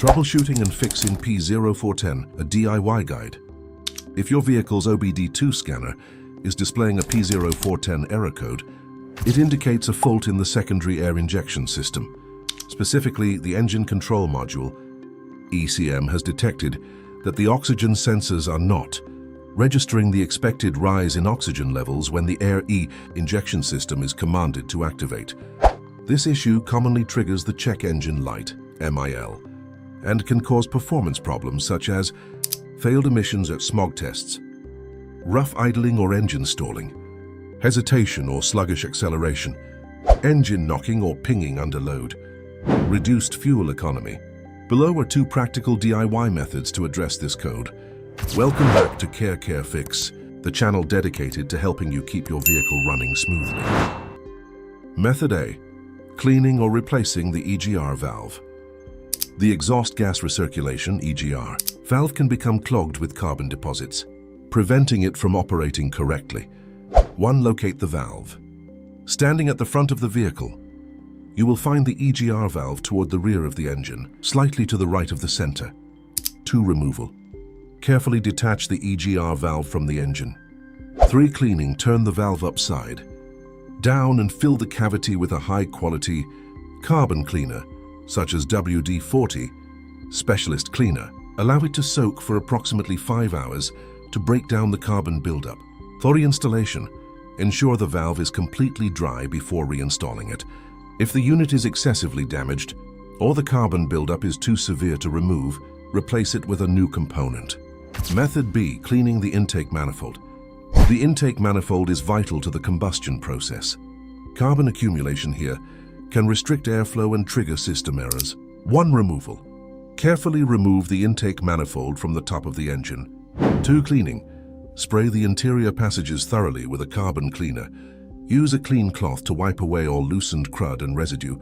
Troubleshooting and fixing P0410, a DIY guide. If your vehicle's OBD2 scanner is displaying a P0410 error code, it indicates a fault in the secondary air injection system. Specifically, the engine control module, ECM, has detected that the oxygen sensors are not registering the expected rise in oxygen levels when the air injection system is commanded to activate. This issue commonly triggers the check engine light, MIL, and can cause performance problems such as failed emissions at smog tests, rough idling or engine stalling, hesitation or sluggish acceleration, engine knocking or pinging under load, reduced fuel economy. Below are 2 practical DIY methods to address this code. Welcome back to Care Fix, the channel dedicated to helping you keep your vehicle running smoothly. Method A. Cleaning or replacing the EGR valve. The exhaust gas recirculation, EGR, valve can become clogged with carbon deposits, preventing it from operating correctly. 1. Locate the valve. Standing at the front of the vehicle, you will find the EGR valve toward the rear of the engine, slightly to the right of the center. 2. Removal. Carefully detach the EGR valve from the engine. 3. Cleaning. Turn the valve upside down and fill the cavity with a high-quality carbon cleaner, such as WD-40 Specialist Cleaner. Allow it to soak for approximately 5 hours to break down the carbon buildup. For reinstallation, ensure the valve is completely dry before reinstalling it. If the unit is excessively damaged or the carbon buildup is too severe to remove, replace it with a new component. Method B. Cleaning the intake manifold. The intake manifold is vital to the combustion process. Carbon accumulation here can restrict airflow and trigger system errors. 1. Removal. Carefully remove the intake manifold from the top of the engine. 2. Cleaning. Spray the interior passages thoroughly with a carbon cleaner. Use a clean cloth to wipe away all loosened crud and residue,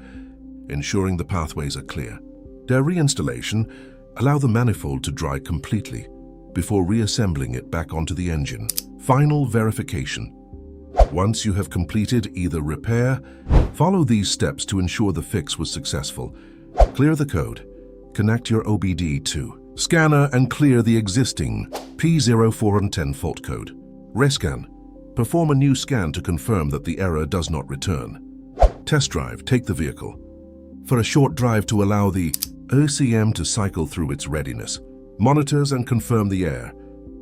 ensuring the pathways are clear. During reinstallation, allow the manifold to dry completely before reassembling it back onto the engine. Final verification. Once you have completed either repair, follow these steps to ensure the fix was successful. Clear the code. Connect your OBD2 scanner and clear the existing P0410 fault code. Rescan. Perform a new scan to confirm that the error does not return. Test drive. Take the vehicle for a short drive to allow the ECM to cycle through its readiness. Monitors and confirm the air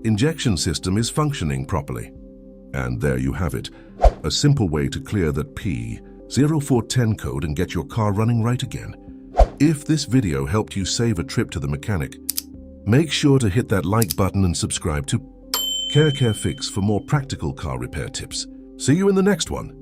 injection system is functioning properly. And there you have it, a simple way to clear that P0410 code and get your car running right again. If this video helped you save a trip to the mechanic, make sure to hit that like button and subscribe to Care Fix for more practical car repair tips. See you in the next one.